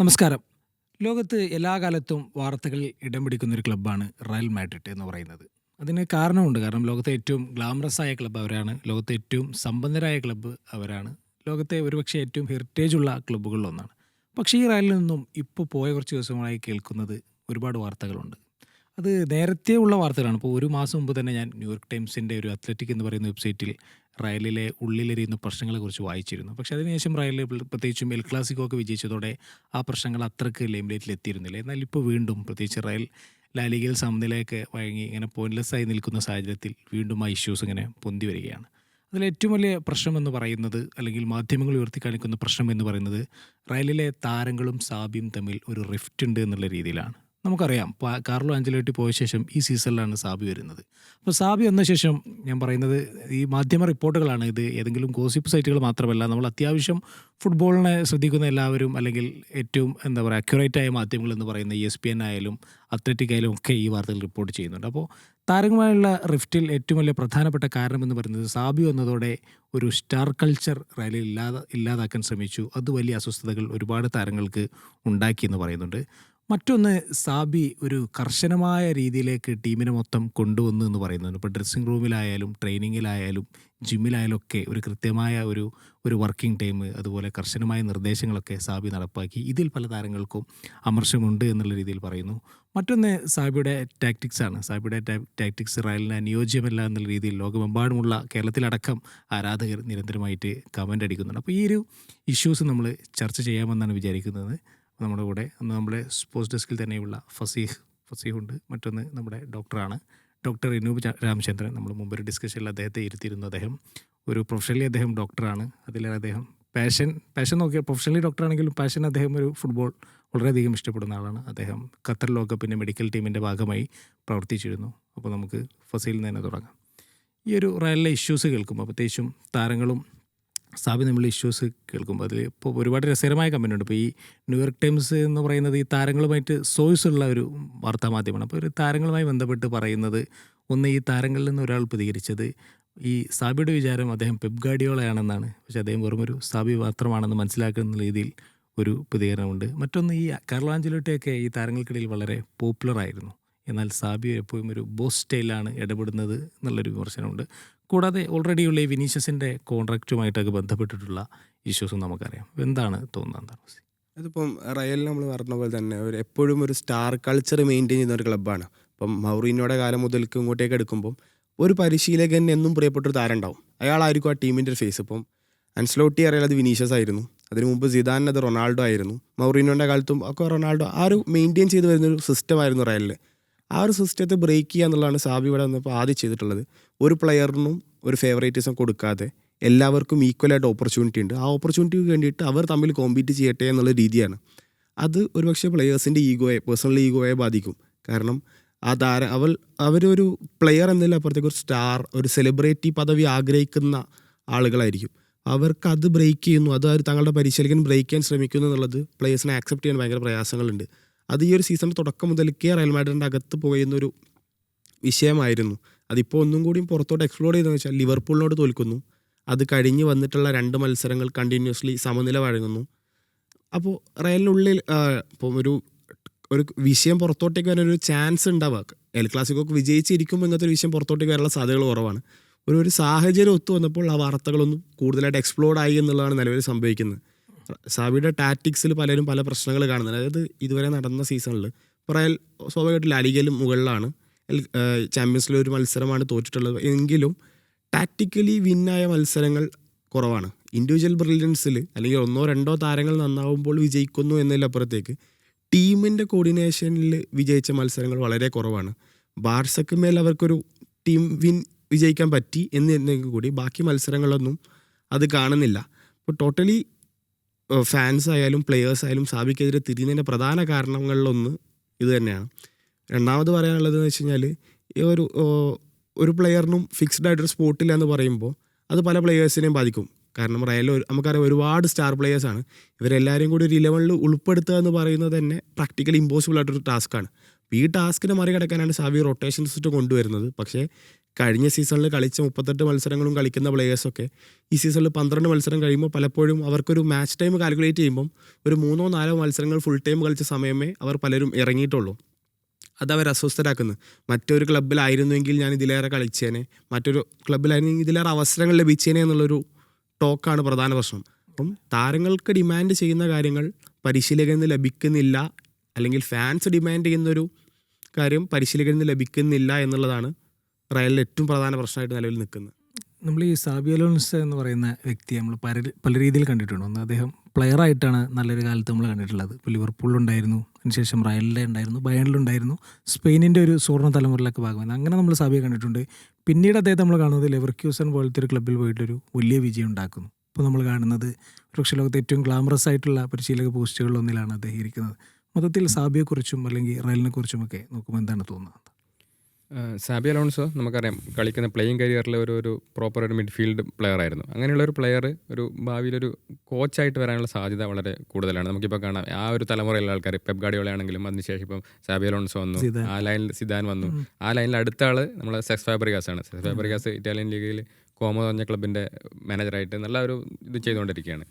നമസ്കാരം. ലോകത്ത് എല്ലാ കാലത്തും വാർത്തകളിൽ ഇടം പിടിക്കുന്ന ഒരു ക്ലബ്ബാണ് റയൽ മാഡ്രിഡ് എന്ന് പറയുന്നത്. അതിന് കാരണമുണ്ട്. കാരണം ലോകത്തെ ഏറ്റവും ഗ്ലാമറസായ ക്ലബ്ബ് അവരാണ്. ലോകത്തെ ഏറ്റവും സമ്പന്നരായ ക്ലബ്ബ് അവരാണ്. ലോകത്തെ ഒരുപക്ഷെ ഏറ്റവും ഹെറിറ്റേജുള്ള ക്ലബ്ബുകളിലൊന്നാണ്. പക്ഷേ ഈ റയലിൽ നിന്നും ഇപ്പോൾ പോയ കുറച്ച് ദിവസങ്ങളായി കേൾക്കുന്നത് ഒരുപാട് വാർത്തകളുണ്ട്. അത് നേരത്തെ ഉള്ള വാർത്തകളാണ്. ഇപ്പോൾ ഒരു മാസം മുമ്പ് തന്നെ ഞാൻ ന്യൂയോർക്ക് ടൈംസിൻ്റെ ഒരു അത്ലറ്റിക് എന്ന് പറയുന്ന വെബ്സൈറ്റിൽ റയലിലെ ഉള്ളിലെരിയുന്ന പ്രശ്നങ്ങളെക്കുറിച്ച് വായിച്ചിരുന്നു. പക്ഷേ അതിനുശേഷം റയൽ പ്രത്യേകിച്ചും എൽ ക്ലാസിക്കോ ഒക്കെ വിജയിച്ചതോടെ ആ പ്രശ്നങ്ങൾ അത്രയ്ക്ക് ലൈംലൈറ്റിൽ എത്തിയിരുന്നില്ല. എന്നാൽ ഇപ്പോൾ വീണ്ടും പ്രത്യേകിച്ച് റയൽ ലാലിഗയിൽ സമനിലയൊക്കെ വഴങ്ങി ഇങ്ങനെ പോയിന്റ്ലെസ് ആയി നിൽക്കുന്ന സാഹചര്യത്തിൽ വീണ്ടും ആ ഇഷ്യൂസ് ഇങ്ങനെ പൊന്തി വരികയാണ്. അതിലേറ്റവും വലിയ പ്രശ്നം എന്ന് പറയുന്നത്, അല്ലെങ്കിൽ മാധ്യമങ്ങൾ ഉയർത്തി കാണിക്കുന്ന പ്രശ്നം എന്ന് പറയുന്നത്, റയലിലെ താരങ്ങളും സാബിയും തമ്മിൽ ഒരു റിഫ്റ്റ് ഉണ്ട് എന്നുള്ള രീതിയിലാണ്. നമുക്കറിയാം കാർലോ ആഞ്ചലോട്ടി പോയ ശേഷം ഈ സീസണിലാണ് സാബി വരുന്നത്. അപ്പോൾ സാബി വന്ന ശേഷം ഞാൻ പറയുന്നത് ഈ മാധ്യമ റിപ്പോർട്ടുകളാണ്. ഇത് ഏതെങ്കിലും ഗോസിപ്പ് സൈറ്റുകൾ മാത്രമല്ല. നമ്മൾ അത്യാവശ്യം ഫുട്ബോളിനെ ശ്രദ്ധിക്കുന്ന എല്ലാവരും, അല്ലെങ്കിൽ ഏറ്റവും എന്താ പറയുക അക്യുറേറ്റായ മാധ്യമങ്ങൾ എന്ന് പറയുന്ന ESPN ആയാലും അത്ലറ്റിക് ആയാലും ഒക്കെ ഈ വാർത്തകൾ റിപ്പോർട്ട് ചെയ്യുന്നുണ്ട്. അപ്പോൾ താരങ്ങളുമായുള്ള റിഫ്റ്റിൽ ഏറ്റവും വലിയ പ്രധാനപ്പെട്ട കാരണം എന്ന് പറയുന്നത്, സാബി വന്നതോടെ ഒരു സ്റ്റാർ കൾച്ചർ റയലിൽ ഇല്ലാതാക്കാൻ ശ്രമിച്ചു. അത് വലിയ അസ്വസ്ഥതകൾ ഒരുപാട് താരങ്ങൾക്ക് ഉണ്ടാക്കിയെന്ന് പറയുന്നുണ്ട്. മറ്റൊന്ന്, സാബി ഒരു കർശനമായ രീതിയിലേക്ക് ടീമിനെ മൊത്തം കൊണ്ടുവന്നു എന്ന് പറയുന്നുണ്ട്. ഇപ്പോൾ ഡ്രസ്സിംഗ് റൂമിലായാലും ട്രെയിനിങ്ങിലായാലും ജിമ്മിലായാലും ഒക്കെ ഒരു കൃത്യമായ ഒരു വർക്കിംഗ് ടൈം, അതുപോലെ കർശനമായ നിർദ്ദേശങ്ങളൊക്കെ സാബി നടപ്പാക്കി. ഇതിൽ പല താരങ്ങൾക്കും അമർഷമുണ്ട് എന്നുള്ള രീതിയിൽ പറയുന്നു. മറ്റൊന്ന് സാബിയുടെ ടാക്ടിക്സ് ആണ്. സാബിയുടെ ടാക്ടിക്സ് റയലിന് അനുയോജ്യമല്ല എന്നുള്ള രീതിയിൽ ലോകമെമ്പാടുമുള്ള, കേരളത്തിലടക്കം ആരാധകർ നിരന്തരമായിട്ട് കമൻ്റ് അടിക്കുന്നുണ്ട്. അപ്പോൾ ഈ ഒരു ഇഷ്യൂസ് നമ്മൾ ചർച്ച ചെയ്യാമെന്നാണ് വിചാരിക്കുന്നത്. നമ്മുടെ കൂടെ നമ്മുടെ സ്പോർട്സ് ഡെസ്കിൽ തന്നെയുള്ള ഫസീഹുണ്ട്. മറ്റൊന്ന് നമ്മുടെ ഡോക്ടറാണ്, ഡോക്ടർ ഇനൂപ് രാമചന്ദ്രൻ. നമ്മൾ മുമ്പൊരു ഡിസ്കഷനിൽ അദ്ദേഹത്തെ ഇരുത്തിയിരുന്നു. അദ്ദേഹം ഒരു പ്രൊഫഷണലി അദ്ദേഹം ഡോക്ടറാണ്. അതിൽ അദ്ദേഹം പാഷൻ നോക്കിയ പ്രൊഫഷണലി ഡോക്ടറാണെങ്കിലും പാഷൻ അദ്ദേഹം ഒരു ഫുട്ബോൾ വളരെയധികം ഇഷ്ടപ്പെടുന്ന ആളാണ്. അദ്ദേഹം ഖത്തർ ലോകകപ്പിൻ്റെ മെഡിക്കൽ ടീമിൻ്റെ ഭാഗമായി പ്രവർത്തിച്ചിരുന്നു. അപ്പോൾ നമുക്ക് ഫസീലിൽ നിന്ന് തന്നെ തുടങ്ങാം. ഈ ഒരു റയലിലെ ഇഷ്യൂസ് കേൾക്കുമ്പോൾ, പ്രത്യേകിച്ചും താരങ്ങളും സാബി തമ്മിലുള്ള ഇഷ്യൂസ് കേൾക്കുമ്പോൾ, അതിൽ ഇപ്പോൾ ഒരുപാട് രസകരമായ കമൻ്റ് ഉണ്ട്. ഇപ്പോൾ ഈ ന്യൂയോർക്ക് ടൈംസ് എന്ന് പറയുന്നത് ഈ താരങ്ങളുമായിട്ട് സോഴ്സ് ഉള്ള ഒരു വാർത്താ മാധ്യമമാണ്. അപ്പോൾ ഒരു താരങ്ങളുമായി ബന്ധപ്പെട്ട് പറയുന്നത്, ഒന്ന്, ഈ താരങ്ങളിൽ നിന്ന് ഒരാൾ പ്രതികരിച്ചത് ഈ സാബിയുടെ വിചാരം അദ്ദേഹം പെപ് ഗാർഡിയോളയാണെന്നാണ്. പക്ഷേ അദ്ദേഹം വെറുമൊരു സാബി മാത്രമാണെന്ന് മനസ്സിലാക്കുന്ന രീതിയിൽ ഒരു പ്രതികരണമുണ്ട്. മറ്റൊന്ന്, ഈ കാർലോ ആഞ്ചലോട്ടിയൊക്കെ ഈ താരങ്ങൾക്കിടയിൽ വളരെ പോപ്പുലറായിരുന്നു. എന്നാൽ സാബി എപ്പോഴും ഒരു ബോസ് സ്റ്റൈലാണ് ഇടപെടുന്നത് എന്നുള്ളൊരു വിമർശനമുണ്ട്. കൂടാതെ ഓൾറെഡിയുള്ള ഈ വിനീഷ്യസിൻ്റെ കോൺട്രാക്റ്റുമായിട്ടൊക്കെ ബന്ധപ്പെട്ടിട്ടുള്ള ഇഷ്യൂസും നമുക്കറിയാം. എന്താണ് തോന്നുന്നത്? അതിപ്പം റയൽ നമ്മൾ പറഞ്ഞ പോലെ തന്നെ എപ്പോഴും ഒരു സ്റ്റാർ കൾച്ചർ മെയിൻറ്റെയിൻ ചെയ്യുന്ന ഒരു ക്ലബ്ബാണ്. ഇപ്പം മൗറീനോയുടെ കാലം മുതൽക്ക് ഇങ്ങോട്ടേക്ക് എടുക്കുമ്പം ഒരു പരിശീലകൻ എന്നും പ്രിയപ്പെട്ടൊരു താരം ഉണ്ടാവും. അയാളായിരിക്കും ആ ടീമിൻ്റെ ഒരു ഫേസ്. ഇപ്പം അൻസ്ലോട്ടി അറിയാൽ അത് വിനീഷ്യസ് ആയിരുന്നു. അതിന് മുമ്പ് സിദാൻ അത് റൊണാൾഡോ ആയിരുന്നു. മൗറീനോയുടെ കാലത്തും ഒക്കെ റൊണാൾഡോ ആ ഒരു മെയിൻറ്റെയിൻ ചെയ്ത് വരുന്നൊരു സിസ്റ്റമായിരുന്നു റയലിൽ. ആ ഒരു സിസ്റ്റത്തെ ബ്രേക്ക് ചെയ്യുക എന്നുള്ളതാണ് സാബി ഇവിടെ വന്നപ്പോൾ ആദ്യം ചെയ്തിട്ടുള്ളത്. ഒരു പ്ലെയറിനും ഒരു ഫേവറേറ്റിസം കൊടുക്കാതെ എല്ലാവർക്കും ഈക്വലായിട്ട് ഓപ്പർച്യൂണിറ്റി ഉണ്ട്. ആ ഓപ്പർച്യൂണിറ്റിക്ക് വേണ്ടിയിട്ട് അവർ തമ്മിൽ കോമ്പീറ്റ് ചെയ്യട്ടെ എന്നുള്ള രീതിയാണ്. അത് ഒരുപക്ഷെ പ്ലെയേഴ്സിൻ്റെ പേഴ്സണൽ ഈഗോയെ ബാധിക്കും. കാരണം ആ അവരൊരു പ്ലെയർ എന്നതിലപ്പുറത്തേക്ക് ഒരു സ്റ്റാർ, ഒരു സെലിബ്രിറ്റി പദവി ആഗ്രഹിക്കുന്ന ആളുകളായിരിക്കും. അവർക്ക് അത് ബ്രേക്ക് ചെയ്യുന്നു, അത് തങ്ങളുടെ പരിശീലകൻ ബ്രേക്ക് ചെയ്യാൻ ശ്രമിക്കുന്നു എന്നുള്ളത് പ്ലെയേഴ്സിനെ ആക്സെപ്റ്റ് ചെയ്യാൻ ഭയങ്കര പ്രയാസങ്ങളുണ്ട്. അത് ഈ ഒരു സീസണിൻ്റെ തുടക്കം മുതൽക്കേ റയൽ മാഡ്രിഡിൻ്റെ അകത്ത് പോയിരുന്നൊരു വിഷയമായിരുന്നു. അതിപ്പോൾ ഒന്നും കൂടിയും പുറത്തോട്ട് എക്സ്പ്ലോർ ചെയ്തതെന്ന് വെച്ചാൽ ലിവർപൂളിനോട് തോൽക്കുന്നു. അത് കഴിഞ്ഞ് വന്നിട്ടുള്ള 2 മത്സരങ്ങൾ കണ്ടിന്യൂസ്ലി സമനില വഴങ്ങുന്നു. അപ്പോൾ റയലിനുള്ളിൽ ഇപ്പം ഒരു വിഷയം പുറത്തോട്ടേക്ക് വരാനൊരു ചാൻസ് ഉണ്ടാവുക. എൽ ക്ലാസിക്കോക്ക് വിജയിച്ചിരിക്കുമ്പോൾ ഇങ്ങനത്തെ ഒരു വിഷയം പുറത്തോട്ടേക്ക് വരാനുള്ള സാധ്യതകൾ കുറവാണ്. ഒരു സാഹചര്യം ഒത്തു വന്നപ്പോൾ ആ വാർത്തകളൊന്നും കൂടുതലായിട്ട് എക്സ്പ്ലോർഡായി എന്നുള്ളതാണ് നിലവിൽ സംഭവിക്കുന്നത്. സാബിയുടെ ടാക്ടിക്സിൽ പലരും പല പ്രശ്നങ്ങൾ കാണുന്നത്. അതായത് ഇതുവരെ നടന്ന സീസണിൽ റയൽ സ്വാഭാവികമായിട്ട് ലാലിഗയിലും മുകളിലാണ്. ചാമ്പ്യൻസ് ലീഗ് ഒരു മത്സരമാണ് തോറ്റിട്ടുള്ളത്. എങ്കിലും ടാക്റ്റിക്കലി വിന്നായ മത്സരങ്ങൾ കുറവാണ്. ഇൻഡിവിജ്വൽ ബ്രില്യൻസിൽ അല്ലെങ്കിൽ 1-2 താരങ്ങൾ നന്നാവുമ്പോൾ വിജയിക്കുന്നു എന്നതിലപ്പുറത്തേക്ക് ടീമിൻ്റെ കോർഡിനേഷനിൽ വിജയിച്ച മത്സരങ്ങൾ വളരെ കുറവാണ്. ബാർസയ്ക്ക് മേൽ അവർക്കൊരു ടീം വിജയിക്കാൻ പറ്റി എന്നിരുന്നെങ്കിൽ കൂടി ബാക്കി മത്സരങ്ങളൊന്നും അത് കാണുന്നില്ല. അപ്പോൾ ടോട്ടലി ഫാൻസ് ആയാലും പ്ലെയേഴ്സ് ആയാലും സാബിക്കെതിരെ തിരിയുന്നതിൻ്റെ പ്രധാന കാരണങ്ങളിലൊന്ന് ഇത് തന്നെയാണ്. രണ്ടാമത് പറയാനുള്ളതെന്ന് വെച്ച് കഴിഞ്ഞാൽ, ഈ ഒരു പ്ലെയറിനും ഫിക്സ്ഡ് ആയിട്ടൊരു സ്പോട്ടില്ല എന്ന് പറയുമ്പോൾ അത് പല പ്ലെയേഴ്സിനെയും ബാധിക്കും. കാരണം റയൽ നമുക്കറിയാം ഒരുപാട് സ്റ്റാർ പ്ലെയേഴ്സാണ്. ഇവരെല്ലാവരെയും കൂടി ഒരു 11 ഉൾപ്പെടുത്തുക എന്ന് പറയുന്നത് തന്നെ പ്രാക്ടിക്കലി ഇമ്പോസിബിൾ ആയിട്ടൊരു ടാസ്ക്കാണ്. ഈ ടാസ്കിനെ മറികടക്കാനാണ് സാബി റൊട്ടേഷൻ സിസ്റ്റം കൊണ്ടുവരുന്നത്. പക്ഷേ കഴിഞ്ഞ സീസണിൽ കളിച്ച 38 മത്സരങ്ങളും കളിക്കുന്ന പ്ലേയേഴ്സൊക്കെ ഈ സീസണിൽ 12 മത്സരം കഴിയുമ്പോൾ പലപ്പോഴും അവർക്കൊരു മാച്ച് ടൈം കാൽക്കുലേറ്റ് ചെയ്യുമ്പം ഒരു 3-4 മത്സരങ്ങൾ ഫുൾ ടൈം കളിച്ച സമയമേ അവർ പലരും ഇറങ്ങിയിട്ടുള്ളൂ. അതവർ അസ്വസ്ഥരാക്കുന്നു. മറ്റൊരു ക്ലബ്ബിലായിരുന്നുവെങ്കിൽ ഞാൻ ഇതിലേറെ കളിച്ചേനെ, മറ്റൊരു ക്ലബ്ബിലായിരുന്നെങ്കിൽ ഇതിലേറെ അവസരങ്ങൾ ലഭിച്ചേനെ എന്നുള്ളൊരു ടോക്കാണ് പ്രധാന പ്രശ്നം. അപ്പം താരങ്ങൾക്ക് ഡിമാൻഡ് ചെയ്യുന്ന കാര്യങ്ങൾ പരിശീലകനിൽ നിന്ന് ലഭിക്കുന്നില്ല, അല്ലെങ്കിൽ ഫാൻസ് ഡിമാൻഡ് ചെയ്യുന്നൊരു കാര്യം പരിശീലകനിൽ നിന്ന് ലഭിക്കുന്നില്ല എന്നുള്ളതാണ് റയലിൽ ഏറ്റവും പ്രധാന പ്രശ്നമായിട്ട് നിലവിൽ നിൽക്കുന്നത്. നമ്മൾ ഈ സാബി അലോൺസോ എന്ന് പറയുന്ന വ്യക്തിയെ നമ്മൾ പല രീതിയിൽ കണ്ടിട്ടുണ്ട്. ഒന്ന് അദ്ദേഹം പ്ലെയറായിട്ടാണ് നല്ലൊരു കാലത്ത് നമ്മൾ കണ്ടിട്ടുള്ളത്. ഇപ്പോൾ ലിവർപൂളിലുണ്ടായിരുന്നു, അതിനുശേഷം റയലിലെ ഉണ്ടായിരുന്നു, ബയേണിലുണ്ടായിരുന്നു, സ്പെയിനിൻ്റെ ഒരു സുവർണ്ണ തലമുറയിലൊക്കെ ഭാഗമായി അങ്ങനെ നമ്മൾ സാബിയെ കണ്ടിട്ടുണ്ട്. പിന്നീട് അദ്ദേഹത്തെ നമ്മൾ കാണുന്നത് ലെവർക്യൂസൻ പോലത്തെ ഒരു ക്ലബ്ബിൽ പോയിട്ടൊരു വലിയ വിജയം ഉണ്ടാക്കുന്നു. ഇപ്പോൾ നമ്മൾ കാണുന്നത് പക്ഷേ ലോകത്തെ ഏറ്റവും ഗ്ലാമറസ് ആയിട്ടുള്ള പരിശീലക പോസ്റ്റുകളിലൊന്നിലാണ് അദ്ദേഹം ഇരിക്കുന്നത്. മൊത്തത്തിൽ സാബിയെക്കുറിച്ചും അല്ലെങ്കിൽ റയലിനെ കുറിച്ചുമൊക്കെ നോക്കുമ്പോൾ എന്താണ് തോന്നുന്നത്? സാബി അലോൺസോ നമുക്കറിയാം കളിക്കുന്ന പ്ലേയിങ് കരിയറിൽ ഒരു പ്രോപ്പർ ഒരു മിഡ്ഫീൽഡ് പ്ലെയർ ആയിരുന്നു. അങ്ങനെയുള്ള ഒരു പ്ലെയർ ഒരു ഭാവിയിലൊരു കോച്ചായിട്ട് വരാനുള്ള സാധ്യത വളരെ കൂടുതലാണ്. നമുക്കിപ്പോൾ കാണാം ആ ഒരു തലമുറയിലുള്ള ആൾക്കാർ, പെപ് ഗാർഡിയോള ആണെങ്കിലും അതിനുശേഷം ഇപ്പം സാബി അലോൺസോ വന്നു, ആ ലൈനിൽ സിദാൻ വന്നു, ആ ലൈനിൽ അടുത്ത ആൾ നമ്മളെ സെസ് ഫാബ്രിഗാസ് ആണ്. സെസ് ഫാബ്രിഗാസ് ഇറ്റാലിയൻ ലീഗിൽ കോമോ പറഞ്ഞ ക്ലബിൻ്റെ മാനേജറായിട്ട് നല്ല ഒരു ഇത് ചെയ്തുകൊണ്ടിരിക്കുകയാണ്.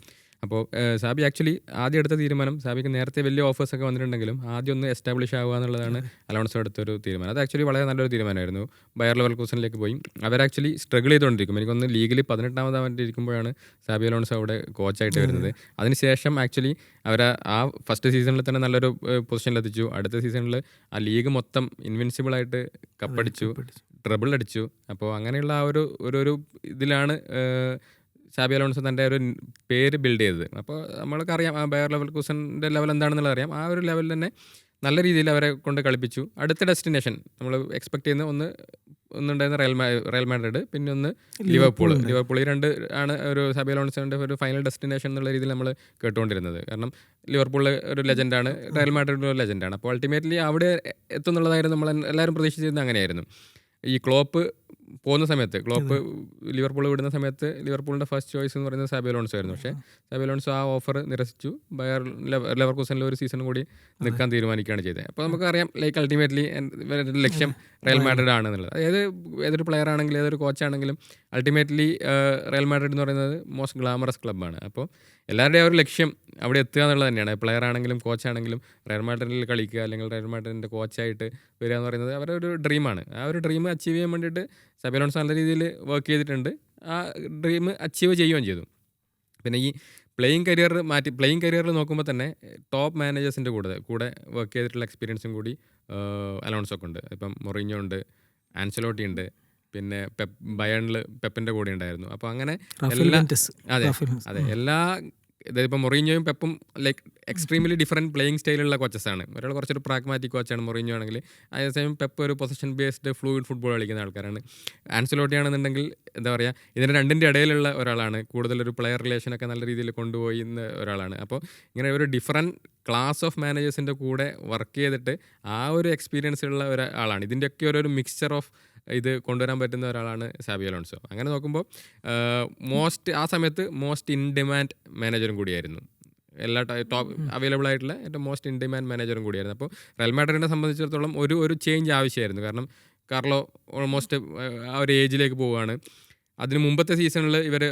അപ്പോൾ സാബി ആക്ച്വലി ആദ്യം എടുത്ത തീരുമാനം, സാബിക്ക് നേരത്തെ വലിയ ഓഫേഴ്സൊക്കെ വന്നിട്ടുണ്ടെങ്കിലും ആദ്യം ഒന്ന് എസ്റ്റാബ്ലിഷ് ആവുക എന്നുള്ളതാണ് അലോൺസോ എടുത്തൊരു തീരുമാനം. അത് ആക്ച്വലി വളരെ നല്ലൊരു തീരുമാനമായിരുന്നു. ബയർ ലെവർകൂസനിലേക്ക് പോയി അവർ ആക്ച്വലി സ്ട്രഗിൾ ചെയ്തുകൊണ്ടിരിക്കും. എനിക്കൊന്ന് ലീഗിൽ 18ാമതായിട്ട് ഇരിക്കുമ്പോഴാണ് സാബി അലോൺസോ അവിടെ കോച്ചായിട്ട് വരുന്നത്. അതിനുശേഷം ആക്ച്വലി അവർ ആ ഫസ്റ്റ് സീസണിൽ തന്നെ നല്ലൊരു പൊസിഷനിലെത്തിച്ചു. അടുത്ത സീസണിൽ ആ ലീഗ് മൊത്തം ഇൻവിൻസിബിളായിട്ട് കപ്പടിച്ചു, ട്രബിൾ അടിച്ചു. അപ്പോൾ അങ്ങനെയുള്ള ആ ഒരു ഇതിലാണ് സാബി അലോൺസോ തൻ്റെ ഒരു പേര് ബിൽഡ് ചെയ്തത്. അപ്പോൾ നമ്മൾക്കറിയാം ആ ബയർ ലെവർകൂസൻ്റെ ലെവൽ എന്താണെന്നുള്ളത് അറിയാം. ആ ഒരു ലെവലിൽ തന്നെ നല്ല രീതിയിൽ അവരെ കൊണ്ട് കളിപ്പിച്ചു. അടുത്ത ഡെസ്റ്റിനേഷൻ നമ്മൾ എക്സ്പെക്ട് ചെയ്യുന്ന ഒന്നുണ്ടായിരുന്ന റയൽ മാഡ്രിഡ്, പിന്നെ ഒന്ന് ലിവർപൂൾ. ഈ രണ്ട് ആണ് ഒരു സാബി അലോൺസോൻ്റെ ഒരു ഫൈനൽ ഡെസ്റ്റിനേഷൻ എന്നുള്ള രീതിയിൽ നമ്മൾ കേട്ടുകൊണ്ടിരുന്നത്. കാരണം ലിവർപൂളിൽ ഒരു ലെജൻഡാണ്, റയൽ മാഡ്രിഡിൽ ഒരു ലെജൻഡാണ്. അപ്പോൾ അൾട്ടിമേറ്റ്ലി അവിടെ എത്തുന്നുള്ളതായിരുന്നു നമ്മൾ എല്ലാവരും പ്രതീക്ഷിച്ചിരുന്നത്. അങ്ങനെയായിരുന്നു. ഈ ക്ലോപ്പ് പോകുന്ന സമയത്ത്, ക്ലോപ്പ് ലിവർപൂൾ വിടുന്ന സമയത്ത് ലിവർപൂളിൻ്റെ ഫസ്റ്റ് ചോയ്സ് എന്ന് പറയുന്നത് സാബി അലോൺസോ ആയിരുന്നു. പക്ഷേ സാബി അലോൺസോ ആ ഓഫർ നിരസിച്ചു. ബയർ ലെവർകൂസനിൽ ഒരു സീസൺ കൂടി നിൽക്കാൻ തീരുമാനിക്കുകയാണ് ചെയ്തത്. അപ്പോൾ നമുക്കറിയാം ലൈക്ക് അൾട്ടിമേറ്റ്ലി ലക്ഷ്യം റയൽ മാഡ്രിഡ് ആണെന്നുള്ളത്. ഏതൊരു പ്ലെയർ ആണെങ്കിലും ഏതൊരു കോച്ചാണെങ്കിലും അൾട്ടിമേറ്റ്ലി റയൽ മാഡ്രിഡ് എന്ന് പറയുന്നത് മോസ്റ്റ് ഗ്ലാമറസ് ക്ലബ്ബാണ്. അപ്പോൾ എല്ലാവരുടെയും ഒരു ലക്ഷ്യം അവിടെ എത്തുക എന്നുള്ളത് തന്നെയാണ്. പ്ലെയർ ആണെങ്കിലും കോച്ചാണെങ്കിലും റയൽ മാഡ്രിഡിൽ കളിക്കുക അല്ലെങ്കിൽ റയൽ മാഡ്രിഡിൻ്റെ കോച്ചായിട്ട് വരിക എന്ന് പറയുന്നത് അവരുടെ ഒരു ഡ്രീമാണ്. ആ ഒരു ഡ്രീം അച്ചീവ് ചെയ്യാൻ വേണ്ടിയിട്ട് സാബി അലോൺസോ നല്ല രീതിയിൽ വർക്ക് ചെയ്തിട്ടുണ്ട്. ആ ഡ്രീം അച്ചീവ് ചെയ്യുകയും ചെയ്തു. പിന്നെ ഈ പ്ലേയിങ് കരിയറിൽ നോക്കുമ്പോൾ തന്നെ ടോപ്പ് മാനേജേഴ്സിൻ്റെ കൂടെ വർക്ക് ചെയ്തിട്ടുള്ള എക്സ്പീരിയൻസും കൂടി അലോൺസോക്ക് ഉണ്ട്. ഇപ്പം മൊറീഞ്ഞോ ഉണ്ട്, ആൻസലോട്ടി ഉണ്ട്, പിന്നെ ബയേണിൽ പെപ്പിൻ്റെ കൂടെ ഉണ്ടായിരുന്നു. അപ്പോൾ അങ്ങനെ എല്ലാ ഇപ്പം മൊറീഞ്ഞോയും പെപ്പും ലൈക്ക് എക്സ്ട്രീംലി ഡിഫറൻറ്റ് പ്ലേയിങ് സ്റ്റൈലുള്ള കോച്ചസാണ്. ഒരാൾ കുറച്ചൊരു പ്രാഗ്മാറ്റിക് കോച്ചാണ് മൊറീഞ്ഞോ ആണെങ്കിൽ, അതേസമയം പെപ്പ് ഒരു പൊസിഷൻ ബേസ്ഡ് ഫ്ലൂയിഡ് ഫുട്ബോൾ കളിക്കുന്ന ആൾക്കാരാണ്. ആൻസലോട്ടി ആണെന്നുണ്ടെങ്കിൽ എന്താ പറയുക, ഇതിൻ്റെ രണ്ടിൻ്റെ ഇടയിലുള്ള ഒരാളാണ്. കൂടുതലൊരു പ്ലെയർ റിലേഷനൊക്കെ നല്ല രീതിയിൽ കൊണ്ടുപോയിരുന്ന ഒരാളാണ്. അപ്പോൾ ഇങ്ങനെ ഒരു ഡിഫറൻറ്റ് ക്ലാസ് ഓഫ് മാനേജേഴ്സിൻ്റെ കൂടെ വർക്ക് ചെയ്തിട്ട് ആ ഒരു എക്സ്പീരിയൻസ് ഉള്ള ഒരാളാണ്. ഇതിൻ്റെയൊക്കെ ഒരു മിക്സ്ചർ ഓഫ് ഇത് കൊണ്ടുവരാൻ പറ്റുന്ന ഒരാളാണ് സാബി അലോൺസോ. അങ്ങനെ നോക്കുമ്പോൾ ആ സമയത്ത് മോസ്റ്റ് ഇൻ ഡിമാൻഡ് മാനേജറും കൂടിയായിരുന്നു. എല്ലാ ടോപ്പ് അവൈലബിൾ ആയിട്ടുള്ള ഏറ്റവും മോസ്റ്റ് ഇൻ ഡിമാൻഡ് മാനേജറും കൂടിയായിരുന്നു. അപ്പോൾ റയൽ മാഡ്രിഡിനെ സംബന്ധിച്ചിടത്തോളം ഒരു ചേഞ്ച് ആവശ്യമായിരുന്നു. കാരണം കാർലോ ഓൾമോസ്റ്റ് ആ ഒരു ഏജിലേക്ക് പോവുകയാണ്. അതിന് മുമ്പത്തെ സീസണിൽ ഇവർ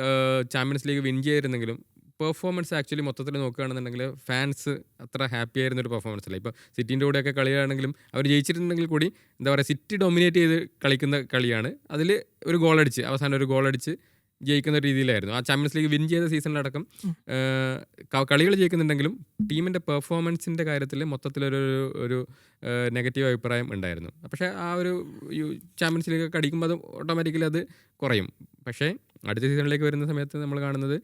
ചാമ്പ്യൻസ് ലീഗ് വിൻ ചെയ്തിരുന്നെങ്കിലും പെർഫോമൻസ് ആക്ച്വലി മൊത്തത്തിൽ നോക്കുകയാണെന്നുണ്ടെങ്കിൽ ഫാൻസ് അത്ര ഹാപ്പി ആയിരുന്നൊരു പെർഫോമൻസ് അല്ല. ഇപ്പോൾ സിറ്റിൻ്റെ കൂടെയൊക്കെ കളിയാണെങ്കിലും അവർ ജയിച്ചിട്ടുണ്ടെങ്കിൽ കൂടി എന്താ പറയുക, സിറ്റി ഡൊമിനേറ്റ് ചെയ്ത് കളിക്കുന്ന കളിയാണ്. അതിൽ അവസാനം ഒരു ഗോളടിച്ച് ജയിക്കുന്ന രീതിയിലായിരുന്നു. ആ ചാമ്പ്യൻസ് ലീഗ് വിൻ ചെയ്ത സീസണിലടക്കം കളികൾ ജയിക്കുന്നുണ്ടെങ്കിലും ടീമിൻ്റെ പെർഫോമൻസിൻ്റെ കാര്യത്തിൽ മൊത്തത്തിലൊരു നെഗറ്റീവ് അഭിപ്രായം ഉണ്ടായിരുന്നു. പക്ഷേ ആ ഒരു ചാമ്പ്യൻസ് ലീഗ് ഒക്കെ അടിക്കുമ്പോൾ അത് ഓട്ടോമാറ്റിക്കലി അത് കുറയും. പക്ഷേ അടുത്ത സീസണിലേക്ക് വരുന്ന സമയത്ത് നമ്മൾ കാണുന്നത്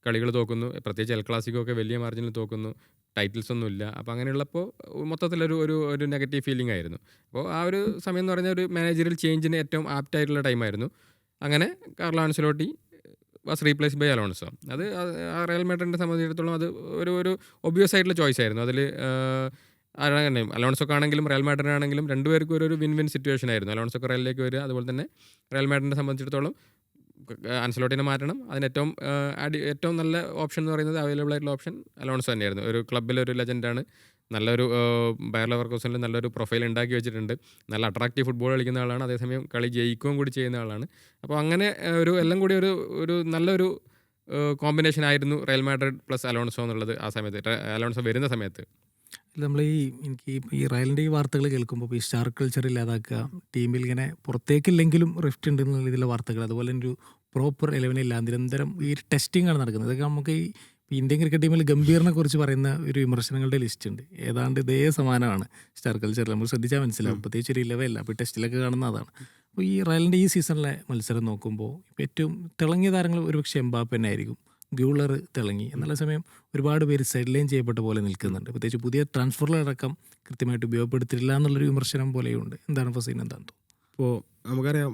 കളികൾ തോക്കുന്നു, പ്രത്യേകിച്ച് എൽ ക്ലാസിക്കോ ഒക്കെ വലിയ മാർജിനിൽ തോക്കുന്നു, ടൈറ്റിൽസ് ഒന്നും ഇല്ല. അപ്പോൾ അങ്ങനെയുള്ളപ്പോൾ മൊത്തത്തിലൊരു നെഗറ്റീവ് ഫീലിംഗ് ആയിരുന്നു. അപ്പോൾ ആ ഒരു സമയം എന്ന് പറഞ്ഞാൽ ഒരു മാനേജറിയൽ ചേഞ്ചിന് ഏറ്റവും ആപ്റ്റായിട്ടുള്ള ടൈമായിരുന്നു. അങ്ങനെ Carlo Ancelotti was replace by Alonso. അത് റയൽ മാഡ്രിഡിനെ സംബന്ധിച്ചിടത്തോളം അത് ഒരു ഒബ്വിയസ് ആയിട്ടുള്ള ചോയ്സ് ആയിരുന്നു. അതിൽ അലോൺസോക്ക് ആണെങ്കിലും റയൽ മാഡ്രിഡിനാണെങ്കിലും രണ്ടുപേർക്കും ഒരു വിൻ വിൻ സിറ്റുവേഷൻ ആയിരുന്നു. അലോൺസോക്ക് റയലിലേക്ക് വരിക, അതുപോലെ തന്നെ റയൽ മാഡ്രിഡിനെ സംബന്ധിച്ചിടത്തോളം അൻസലോട്ടിനെ മാറ്റണം. അതിന് ഏറ്റവും നല്ല ഓപ്ഷൻ എന്ന് പറയുന്നത് അവൈലബിൾ ആയിട്ടുള്ള ഓപ്ഷൻ അലോൺസോ തന്നെയായിരുന്നു. ഒരു ക്ലബ്ബിലെ ഒരു ലെജൻഡാണ്. നല്ലൊരു ബയർ ലെവർകൂസനിൽ നല്ലൊരു പ്രൊഫൈൽ ഉണ്ടാക്കി വെച്ചിട്ടുണ്ട്. നല്ല അട്രാക്റ്റീവ് ഫുട്ബോൾ കളിക്കുന്ന ആളാണ്. അതേസമയം കളി ജയിക്കുകയും കൂടി ചെയ്യുന്ന ആളാണ്. അപ്പോൾ അങ്ങനെ എല്ലാം കൂടി ഒരു നല്ലൊരു കോമ്പിനേഷൻ ആയിരുന്നു റയൽ മാഡ്രിഡ് പ്ലസ് അലോൺസോ എന്നുള്ളത് ആ സമയത്ത്, അലോൺസോ വരുന്ന സമയത്ത്. നമ്മൾ എനിക്ക് ഈ റയലിൻ്റെ ഈ വാർത്തകൾ കേൾക്കുമ്പോൾ ഈ സ്റ്റാർ കൾച്ചർ ഇല്ലാതാക്കുക, ടീമിൽ ഇങ്ങനെ പുറത്തേക്കില്ലെങ്കിലും റിഫ്റ്റ് ഉണ്ട് എന്നുള്ള രീതിയിലുള്ള വാർത്തകൾ, അതുപോലെ ഒരു പ്രോപ്പർ 11 ഇല്ല, നിരന്തരം ഈ ടെസ്റ്റിംഗ് ആണ് നടക്കുന്നത്. ഇതൊക്കെ നമുക്ക് ഈ ഇന്ത്യൻ ക്രിക്കറ്റ് ടീമിൽ ഗംഭീറിനെ കുറിച്ച് പറയുന്ന ഒരു വിമർശനങ്ങളുടെ ലിസ്റ്റ് ഉണ്ട്. ഏതാണ്ട് ഇതേ സമാനമാണ് സ്റ്റാർ കൾച്ചറിൽ. നമ്മൾ ശ്രദ്ധിച്ചാൽ മനസ്സിലാവും. പ്രത്യേകിച്ച് ഒരു 11 ഇല്ല. അപ്പോൾ ടെസ്റ്റിലൊക്കെ കാണുന്ന അതാണ്. അപ്പോൾ ഈ റയലിൻ്റെ ഈ സീസണിലെ മത്സരം നോക്കുമ്പോൾ ഇപ്പോൾ ഏറ്റവും തിളങ്ങിയ താരങ്ങൾ ഒരുപക്ഷെ എംബാപ്പെ തന്നെ ആയിരിക്കും. ഗ്യൂളർ തിളങ്ങി. എന്നുള്ള സമയം ഒരുപാട് പേര് സൈഡ് ലൈൻ ചെയ്യപ്പെട്ട പോലെ നിൽക്കുന്നുണ്ട്. പ്രത്യേകിച്ച് പുതിയ ട്രാൻസ്ഫറുകളടക്കം കൃത്യമായിട്ട് ഉപയോഗപ്പെടുത്തിയില്ല എന്നുള്ളൊരു വിമർശനം പോലെയുണ്ട്. എന്താണ് ഫസീൻ, എന്താണെന്ന് തോന്നുന്നു? ഇപ്പോൾ നമുക്കറിയാം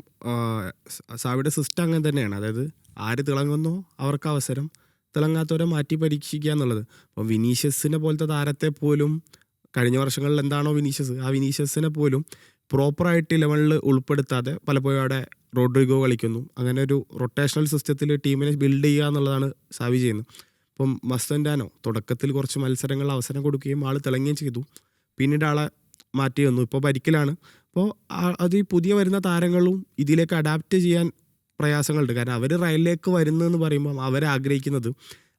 സാവിയുടെ സിസ്റ്റം അങ്ങനെ തന്നെയാണ്. അതായത് ആര് തിളങ്ങുന്നോ അവർക്ക് അവസരം, തിളങ്ങാത്തവരെ മാറ്റി പരീക്ഷിക്കുക എന്നുള്ളത്. അപ്പോൾ വിനീഷ്യസിനെ പോലത്തെ താരത്തെ പോലും കഴിഞ്ഞ വർഷങ്ങളിൽ എന്താണോ വിനീഷ്യസ്, ആ വിനീഷ്യസിനെ പോലും പ്രോപ്പറായിട്ട് 11 ഉൾപ്പെടുത്താതെ പലപ്പോഴും അവിടെ റോഡ്രിഗോ കളിക്കുന്നു. അങ്ങനെ ഒരു റൊട്ടേഷണൽ സിസ്റ്റത്തിൽ ടീമിനെ ബിൽഡ് ചെയ്യുക എന്നുള്ളതാണ് സാവി ചെയ്യുന്നത്. ഇപ്പം മസ്തൻഡാനോ തുടക്കത്തിൽ കുറച്ച് മത്സരങ്ങളിൽ അവസരം കൊടുക്കുകയും ആൾ തിളങ്ങുകയും ചെയ്തു. പിന്നീട് ആളെ മാറ്റി വന്നു. ഇപ്പോൾ പരിക്കിലാണ്. അപ്പോൾ അത് ഈ പുതിയ വരുന്ന താരങ്ങളും ഇതിലേക്ക് അഡാപ്റ്റ് ചെയ്യാൻ പ്രയാസങ്ങളുണ്ട്. കാരണം അവർ റയലിലേക്ക് വരുന്നതെന്ന് പറയുമ്പോൾ അവരാഗ്രഹിക്കുന്നത്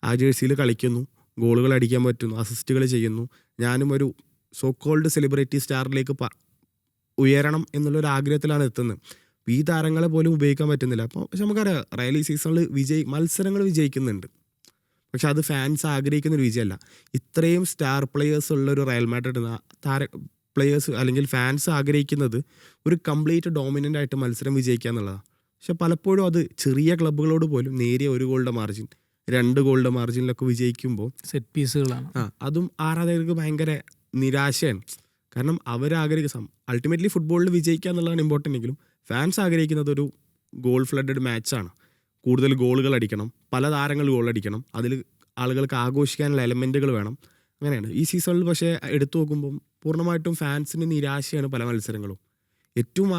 ആ ജേഴ്സിയിൽ കളിക്കുന്നു, ഗോളുകൾ അടിക്കാൻ പറ്റുന്നു, അസിസ്റ്റുകൾ ചെയ്യുന്നു, ഞാനും ഒരു സോ കോൾഡ് സെലിബ്രിറ്റി സ്റ്റാറിലേക്ക് ഉയരണം എന്നുള്ളൊരു ആഗ്രഹത്തിലാണ് എത്തുന്നത്. ഈ താരങ്ങളെ പോലും ഉപയോഗിക്കാൻ പറ്റുന്നില്ല. അപ്പോൾ പക്ഷെ നമുക്കറിയാം റയൽ ഈ സീസണിൽ മത്സരങ്ങൾ വിജയിക്കുന്നുണ്ട്. പക്ഷെ അത് ഫാൻസ് ആഗ്രഹിക്കുന്നൊരു വിജയമല്ല. ഇത്രയും സ്റ്റാർ പ്ലെയേഴ്സ് ഉള്ളൊരു റയൽ മാഡ്രിഡ് പ്ലെയേഴ്സ് അല്ലെങ്കിൽ ഫാൻസ് ആഗ്രഹിക്കുന്നത് ഒരു കംപ്ലീറ്റ് ഡോമിനൻ്റ് ആയിട്ട് മത്സരം വിജയിക്കുക എന്നുള്ളതാണ്. പക്ഷെ പലപ്പോഴും അത് ചെറിയ ക്ലബ്ബുകളോട് പോലും നേരിയ 1 ഗോളിൻ്റെ മാർജിൻ, 2 ഗോളിൻ്റെ മാർജിനിലൊക്കെ വിജയിക്കുമ്പോൾ സെറ്റ് പീസുകളാണ്. അതും ആരാധകർക്ക് ഭയങ്കര നിരാശയാണ്. കാരണം അവരാഗ്രഹിക്കുന്ന അൾട്ടിമേറ്റ്ലി ഫുട്ബോളിൽ വിജയിക്കുക എന്നുള്ളതാണ് ഇമ്പോർട്ടൻ്റ് എങ്കിലും ഫാൻസ് ആഗ്രഹിക്കുന്നത് ഒരു ഗോൾ ഫ്ലഡഡ് മാച്ചാണ്. കൂടുതൽ ഗോളുകൾ അടിക്കണം, പല താരങ്ങൾ ഗോൾ അടിക്കണം, അതിൽ ആളുകൾക്ക് ആഘോഷിക്കാനുള്ള എലമെൻറ്റുകൾ വേണം. അങ്ങനെയാണ് ഈ സീസണിൽ. പക്ഷേ എടുത്തു നോക്കുമ്പം പൂർണ്ണമായിട്ടും ഫാൻസിന് നിരാശയാണ് പല മത്സരങ്ങളും. ഏറ്റവും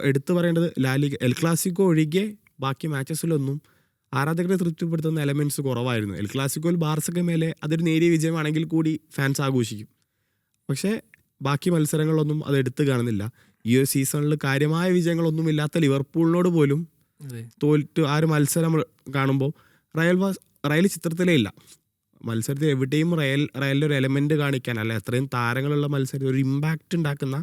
എടുത്തു പറയേണ്ടത് ലാലിഗ, എൽ ക്ലാസിക്കോ ഒഴികെ ബാക്കി മാച്ചസിലൊന്നും ആരാധകരെ തൃപ്തിപ്പെടുത്തുന്ന എലമെൻറ്റ്സ് കുറവായിരുന്നു. എൽ ക്ലാസിക്കോയിൽ ബാർസയ്ക്ക് മേലെ അതൊരു നേരിയ വിജയമാണെങ്കിൽ കൂടി ഫാൻസ് ആഘോഷിക്കും. പക്ഷേ ബാക്കി മത്സരങ്ങളൊന്നും അത് എടുത്തു കാണുന്നില്ല. ഈ ഒരു സീസണിൽ കാര്യമായ വിജയങ്ങളൊന്നുമില്ലാത്ത ലിവർപൂളിനോട് പോലും തോറ്റ് ആ ഒരു മത്സരം കാണുമ്പോൾ റയൽ ചിത്രത്തിലേ ഇല്ല. മത്സരത്തിൽ എവിടെയും റയലിൻ്റെ ഒരു എലമെൻറ്റ് കാണിക്കാൻ, അല്ല അത്രയും താരങ്ങളുള്ള മത്സരത്തിൽ ഒരു ഇമ്പാക്റ്റ് ഉണ്ടാക്കുന്ന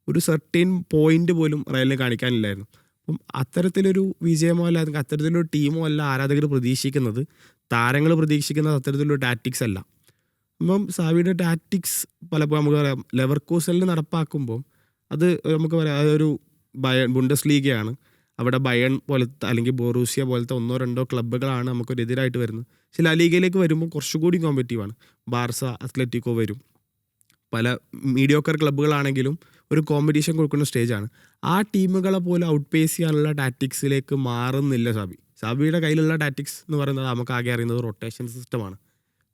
ഒരു സർട്ടൈൻ പോയിന്റ് പോലും റയലിന് കാണിക്കാനില്ലായിരുന്നു. അപ്പം അത്തരത്തിലൊരു വിജയമോ അല്ല അത്തരത്തിലൊരു ടീമോ അല്ല ആരാധകർ പ്രതീക്ഷിക്കുന്നത്. താരങ്ങൾ പ്രതീക്ഷിക്കുന്നത് അത്തരത്തിലൊരു ടാറ്റിക്സ് അല്ല. അപ്പം സാവിയുടെ ടാറ്റിക്സ് പലപ്പോഴും നമുക്ക് പറയാം ലെവർകൂസനിൽ നടപ്പാക്കുമ്പോൾ അത് നമുക്ക് പറയാം അതൊരു ബുണ്ടസ് ലീഗയാണ്. അവിടെ ബയൺ പോലത്തെ അല്ലെങ്കിൽ ബോറൂസിയ പോലത്തെ 1-2 ക്ലബ്ബുകളാണ് നമുക്കൊരു എതിരായിട്ട് വരുന്നത്. പക്ഷേ ലാ ലീഗയിലേക്ക് വരുമ്പോൾ കുറച്ചുകൂടി കോമ്പറ്റീവാണ്. ബാർസ, അത്ലറ്റിക്കോ വരും. പല മീഡിയോക്കർ ക്ലബ്ബുകളാണെങ്കിലും ഒരു കോമ്പറ്റീഷൻ കൊടുക്കുന്ന സ്റ്റേജാണ്. ആ ടീമുകളെ പോലും ഔട്ട് പേസ് ചെയ്യാനുള്ള ടാറ്റിക്സിലേക്ക് മാറുന്നില്ല സാബിയുടെ കയ്യിലുള്ള ടാറ്റിക്സ് എന്ന് പറയുന്നത് നമുക്ക് ആകെ അറിയുന്നത് റൊട്ടേഷൻ സിസ്റ്റമാണ്.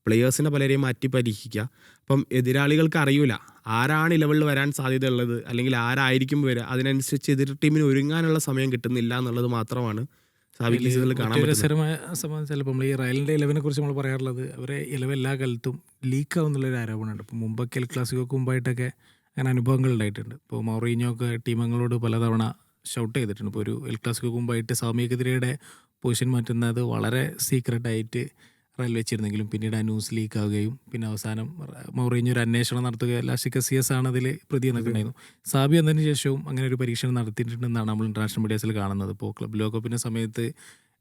പ്ലെയേഴ്സിനെ പലരെയും മാറ്റി പരീക്ഷിക്കുക. അപ്പം എതിരാളികൾക്ക് അറിയില്ല ആരാണ് 11 വരാൻ സാധ്യതയുള്ളത് അല്ലെങ്കിൽ ആരായിരിക്കും വരിക. അതിനനുസരിച്ച് എതിർ ടീമിന് ഒരുങ്ങാനുള്ള സമയം കിട്ടുന്നില്ല എന്നുള്ളത് മാത്രമാണ് സാബിക്ക് സീസണിൽ കാണാൻ പറ്റുന്നത്. രസകരമായ സംബന്ധിച്ചാൽ നമ്മൾ ഈ റയലിൻ്റെ 11 കുറിച്ച് നമ്മൾ പറയാറുള്ളത് അവരെ 11 എല്ലാ കാലത്തും ലീക്കാവുന്നുള്ളൊരു ആരോപണമുണ്ട്. ഇപ്പോൾ മുമ്പൊക്കെ എൽ ക്ലാസിക്കോക്ക് മുമ്പായിട്ടൊക്കെ അങ്ങനെ അനുഭവങ്ങൾ ഉണ്ടായിട്ടുണ്ട്. ഇപ്പോൾ മൗറീഞ്ഞോ ഒക്കെ ടീമങ്ങളോട് പലതവണ ഷൗട്ട് ചെയ്തിട്ടുണ്ട്. ഇപ്പോൾ ഒരു എൽ ക്ലാസിക്കോക്ക് മുമ്പായിട്ട് സാമിയക്കെതിരെയുടെ പൊസിഷൻ മാറ്റുന്നത് വളരെ സീക്രട്ടായിട്ട് റയൽ വെച്ചിരുന്നെങ്കിലും പിന്നീട് ആ ന്യൂസ് ലീക്ക് ആവുകയും പിന്നെ അവസാനം മൗറീഞ്ഞോ ഒരു അന്വേഷണം നടത്തുക, ലാസ്റ്റ് കസിയസ് ആണ് അതിൽ പ്രതി എന്നൊക്കെ ഉണ്ടായിരുന്നു. സാബി എന്നതിന് ശേഷവും അങ്ങനെ ഒരു പരീക്ഷണം നടത്തിയിട്ടുണ്ടെന്നാണ് നമ്മൾ ഇൻ്റർനാഷണൽ മീഡിയാസിൽ കാണുന്നത്. ഇപ്പോൾ ക്ലബ് ലോകകപ്പിൻ്റെ സമയത്ത്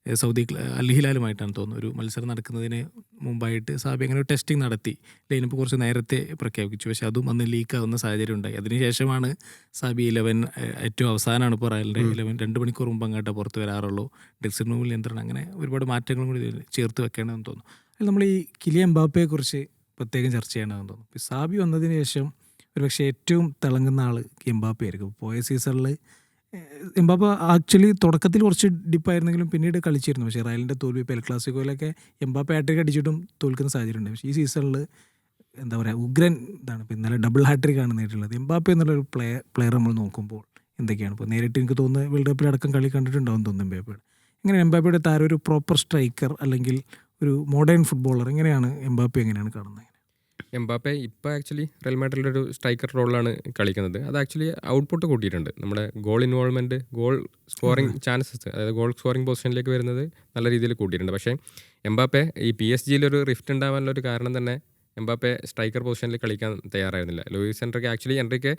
സൗദി അൽ ഹിലാലുമായിട്ടാണ് തോന്നുന്നു ഒരു മത്സരം നടക്കുന്നതിന് മുമ്പായിട്ട് സാബി അങ്ങനെ ഒരു ടെസ്റ്റിംഗ് നടത്തി. ലൈനപ്പ് കുറച്ച് നേരത്തെ പ്രഖ്യാപിച്ചു. പക്ഷേ അതും അന്ന് ലീക്കാവുന്ന സാഹചര്യം ഉണ്ടായി. അതിനുശേഷമാണ് സാബി 11 ഏറ്റവും അവസാനമാണ് ഇപ്പോൾ റയലിൻ്റെ 11 2 മണിക്കൂർ മുമ്പ് അങ്ങോട്ട് പുറത്ത് വരാറുള്ളൂ. ഡ്രസ്സിംഗ് റൂമിൽ നിയന്ത്രണം, അങ്ങനെ ഒരുപാട് മാറ്റങ്ങളും കൂടി ചേർത്ത് വെക്കേണ്ടതെന്ന് തോന്നുന്നു. അതിൽ നമ്മൾ ഈ കിലിയൻ എംബാപ്പയെക്കുറിച്ച് പ്രത്യേകം ചർച്ച ചെയ്യേണ്ടതെന്ന് തോന്നുന്നു. ഇപ്പോൾ സാബി വന്നതിന് ശേഷം ഒരുപക്ഷെ ഏറ്റവും തിളങ്ങുന്ന ആൾ എംബാപ്പെ ആയിരിക്കും. പോയ സീസണിൽ എംബാപ്പ ആക്ച്വലി തുടക്കത്തിൽ കുറച്ച് ഡിപ്പായിരുന്നെങ്കിലും പിന്നീട് കളിച്ചിരുന്നു. പക്ഷേ റയലിൻ്റെ തോൽവി ഇപ്പോൾ എൽ ക്ലാസിക്കോയിലൊക്കെ എംബാപ്പ ഹാട്രിക് അടിച്ചിട്ടും തോൽക്കുന്ന സാഹചര്യം ഉണ്ട്. പക്ഷേ ഈ സീസണിൽ എന്താ പറയുക ഉഗ്രൻ ഇതാണ്. ഇപ്പോൾ ഇന്നലെ ഡബിൾ ഹാട്രിക് ആണ് നേരിട്ടുള്ളത്. എംബാപ്പെ എന്നുള്ളൊരു പ്ലെയർ നമ്മൾ നോക്കുമ്പോൾ എന്തൊക്കെയാണ് ഇപ്പോൾ നേരിട്ട് എനിക്ക് തോന്നുന്നത് വേൾഡ് കപ്പിലടക്കം കളി കണ്ടിട്ടുണ്ടാവും തോന്നുന്നു. എങ്ങനെ എംബാപ്പയുടെ താരം ഒരു പ്രോപ്പർ സ്ട്രൈക്കർ അല്ലെങ്കിൽ ഒരു മോഡേൺ ഫുട്ബോളർ എങ്ങനെയാണ് എംബാപ്പെ എങ്ങനെയാണ് കാണുന്നത്? എംബാപ്പെ ഇപ്പോൾ ആക്ച്വലി റയൽ മാഡ്രിഡിൽ ഒരു സ്ട്രൈക്കർ റോളിലാണ് കളിക്കുന്നത്. അത് ആക്ച്വലി ഔട്ട്പുട്ട് കൂട്ടിയിട്ടുണ്ട്. നമ്മുടെ goal involvement, goal scoring chances, അതായത് ഗോൾ സ്കോറിംഗ് പൊസിഷനിലേക്ക് വരുന്നത് നല്ല രീതിയിൽ കൂട്ടിയിട്ടുണ്ട്. പക്ഷേ എംബാപ്പെ ഈ PSG-യിലൊരു റിഫ്റ്റ് ഉണ്ടാവാനുള്ള ഒരു കാരണം തന്നെ എംബാപ്പെ സ്ട്രൈക്കർ പൊസിഷനിൽ കളിക്കാൻ തയ്യാറായിരുന്നില്ല. ലൂയിസ് എൻട്രിക്ക്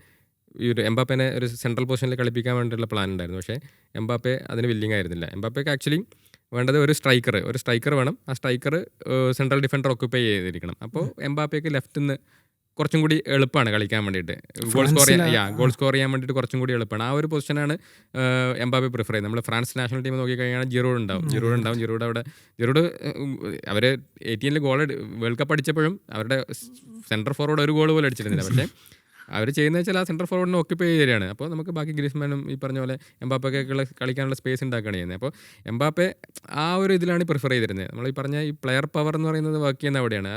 ഈ ഒരു എംബാപ്പേനെ ഒരു സെൻട്രൽ പൊസിഷനിൽ കളിപ്പിക്കാൻ വേണ്ടിയുള്ള പ്ലാൻ ഉണ്ടായിരുന്നു. പക്ഷേ എംബാപ്പെ അതിന് വില്ലിങ് ആയിരുന്നില്ല. എംബാപ്പയ്ക്ക് ആക്ച്വലി വേണ്ടത് ഒരു സ്ട്രൈക്കർ വേണം. ആ സ്ട്രൈക്കർ സെൻട്രൽ ഡിഫൻഡർ ഒക്കുപ്പൈ ചെയ്തിരിക്കണം. അപ്പോൾ എംബാപ്പയ്ക്ക് ലെഫ്റ്റിൽ നിന്ന് കുറച്ചും കൂടി എളുപ്പമാണ് കളിക്കാൻ വേണ്ടിയിട്ട്, ഗോൾ സ്കോർ ചെയ്യാൻ വേണ്ടിയിട്ട് കുറച്ചും കൂടി എളുപ്പമാണ്. ആ ഒരു പൊസിഷനാണ് എംബാപ്പെ പ്രിഫർ ചെയ്യുന്നത്. നമ്മൾ ഫ്രാൻസ് നാഷണൽ ടീം നോക്കിക്കഴിഞ്ഞാൽ ജിറൂഡ് അവർ 18 ഗോൾ വേൾഡ് കപ്പ് അടിച്ചപ്പോഴും അവരുടെ സെൻട്രൽ ഫോർവേഡ് ഒരു ഗോൾ പോലും അടിച്ചിരുന്നില്ല. പക്ഷേ അവർ ചെയ്യുന്നത് വെച്ചാൽ ആ സെൻട്രൽ ഫോർവേഡിനെ ഓക്യുപ്പൈ ചെയ്യുകയാണ്. അപ്പോൾ നമുക്ക് ബാക്കി ഗ്രീസ്മാനും ഈ പറഞ്ഞ പോലെ എംബാപ്പയ്ക്കുള്ള കളിക്കാനുള്ള സ്പേസ് ഉണ്ടാക്കുകയാണ് ചെയ്യുന്നത്. അപ്പോൾ എംബാപ്പെ ആ ഒരു ഇതിലാണ് പ്രിഫർ ചെയ്തിരുന്നത്. നമ്മൾ ഈ പറഞ്ഞ ഈ പ്ലെയർ പവർ എന്ന് പറയുന്നത് വർക്ക് ചെയ്യുന്ന അവിടെയാണ്.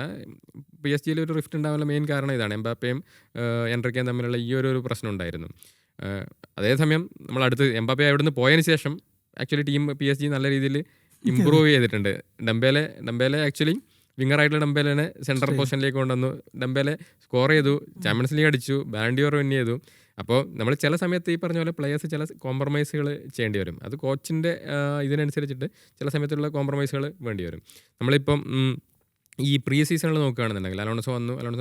PSG-യിൽ ഒരു റിഫ്റ്റ് ഉണ്ടാകാനുള്ള മെയിൻ കാരണം ഇതാണ്. എംബാപ്പയും എൻട്രിക്കയും തമ്മിലുള്ള ഈ ഒരു പ്രശ്നം ഉണ്ടായിരുന്നു. അതേസമയം നമ്മൾ അടുത്ത് എംബാപ്പെ അവിടുന്ന് പോയതിന് ശേഷം ആക്ച്വലി ടീം PSG നല്ല രീതിയിൽ ഇമ്പ്രൂവ് ചെയ്തിട്ടുണ്ട്. ഡംബേലെ ആക്ച്വലി വിങ്ങറായിട്ടുള്ള ഡംബേലിനെ സെൻട്രൽ പൊസിഷനിലേക്ക് കൊണ്ടുവന്നു. ഡംബേലെ സ്കോർ ചെയ്തു, ചാമ്പ്യൻസ് ലീഗ് അടിച്ചു, ബാലൻ ഡി ഓർ വിൻ ചെയ്തു. അപ്പോൾ നമ്മൾ ചില സമയത്ത് ഈ പറഞ്ഞ പോലെ പ്ലേയേഴ്സ് ചില കോംപ്രമൈസുകൾ ചെയ്യേണ്ടി വരും. അത് കോച്ചിൻ്റെ ഇതിനനുസരിച്ചിട്ട് ചില സമയത്തുള്ള കോംപ്രമൈസുകൾ വേണ്ടി വരും. നമ്മളിപ്പം ഈ പ്രീ സീസണിൽ നോക്കുകയാണെന്നുണ്ടെങ്കിൽ അലോൺസോ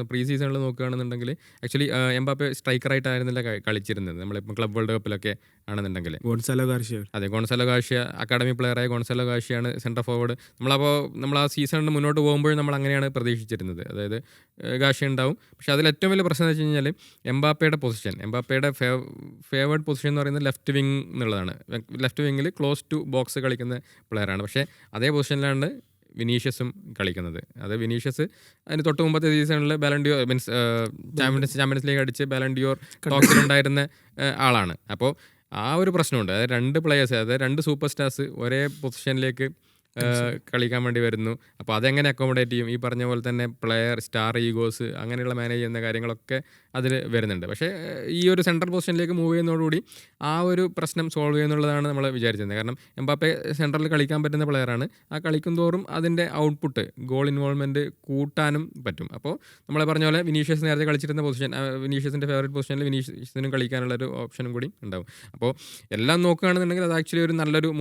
പ്രീ സീസണിൽ നോക്കുകയാണെന്നുണ്ടെങ്കിൽ ആക്ച്വലി എംബാപ്പെ സ്ട്രൈക്കറായിട്ടായിരുന്നില്ല കളിച്ചിരുന്നത്. നമ്മളിപ്പോൾ ക്ലബ് വേൾഡ് കപ്പിലൊക്കെ ആണെന്നുണ്ടെങ്കിൽ ഗോൺസാലോ ഗാർഷ്യ അക്കാഡമി പ്ലെയറായ ഗോൺസാലോ ഗാർഷ്യയാണ് സെൻട്രൽ ഫോർവേഡ്. നമ്മൾ ആ സീസണിന് മുന്നോട്ട് പോകുമ്പോൾ നമ്മൾ അങ്ങനെയാണ് പ്രതീക്ഷിച്ചിരുന്നത്. അതായത് ഗാർഷ്യ ഉണ്ടാവും. പക്ഷേ അതിൽ ഏറ്റവും വലിയ പ്രശ്നം എന്ന് വെച്ച് കഴിഞ്ഞാൽ എംബാപ്പയുടെ ഫേവേർഡ് പൊസിഷൻ എന്ന് പറയുന്നത് ലെഫ്റ്റ് വിങ് എന്നുള്ളതാണ്. ലെഫ്റ്റ് വിങ്ങിൽ ക്ലോസ് ടു ബോക്സ് കളിക്കുന്ന പ്ലെയറാണ്. പക്ഷേ അതേ പൊസിഷനിലാണ് വിനീഷ്യസും കളിക്കുന്നത്. അത് വിനീഷ്യസ് അതിന് തൊട്ട് മുമ്പത്തെ സീസണിൽ ബാലൻ ഡി ഓർ ചാമ്പ്യൻസ് ലീഗ് അടിച്ച് ബാലൻ ഡി ഓർ ടോക്കിലുണ്ടായിരുന്ന ആളാണ്. അപ്പോൾ ആ ഒരു പ്രശ്നമുണ്ട്. അതായത് രണ്ട് സൂപ്പർ സ്റ്റാർസ് ഒരേ പൊസിഷനിലേക്ക് കളിക്കാൻ വേണ്ടി വരുന്നു. അപ്പോൾ അതെങ്ങനെ അക്കോമഡേറ്റ് ചെയ്യും? ഈ പറഞ്ഞ പോലെ തന്നെ പ്ലെയർ സ്റ്റാർ ഈഗോസ് അങ്ങനെയുള്ള മാനേജ് ചെയ്യുന്ന കാര്യങ്ങളൊക്കെ അതിൽ വരുന്നുണ്ട്. പക്ഷേ ഈ ഒരു സെൻട്രൽ പൊസിഷനിലേക്ക് മൂവ് ചെയ്യുന്നതോടുകൂടി ആ ഒരു പ്രശ്നം സോൾവ് ചെയ്യുന്നുള്ളതാണ് നമ്മൾ വിചാരിച്ചത്. കാരണം എംബാപ്പെ സെൻട്രലിൽ കളിക്കാൻ പറ്റുന്ന പ്ലെയറാണ്. ആ കളിക്കും തോറും അതിൻ്റെ ഔട്ട്പുട്ട് ഗോൾ ഇൻവോൾവ്മെൻറ്റ് കൂട്ടാനും പറ്റും. അപ്പോൾ നമ്മൾ പറഞ്ഞ പോലെ വിനീഷ്യസ് നേരത്തെ കളിച്ചിരുന്ന പൊസിഷൻ, വിനീഷ്യസിൻ്റെ ഫേവറേറ്റ് പൊസിഷനിൽ വിനീഷ്യസിനും കളിക്കാനുള്ളൊരു ഓപ്ഷനും കൂടി ഉണ്ടാവും. അപ്പോൾ എല്ലാം നോക്കുകയാണെന്നുണ്ടെങ്കിൽ അത് ആക്ച്വലി ഒരു നല്ലൊരു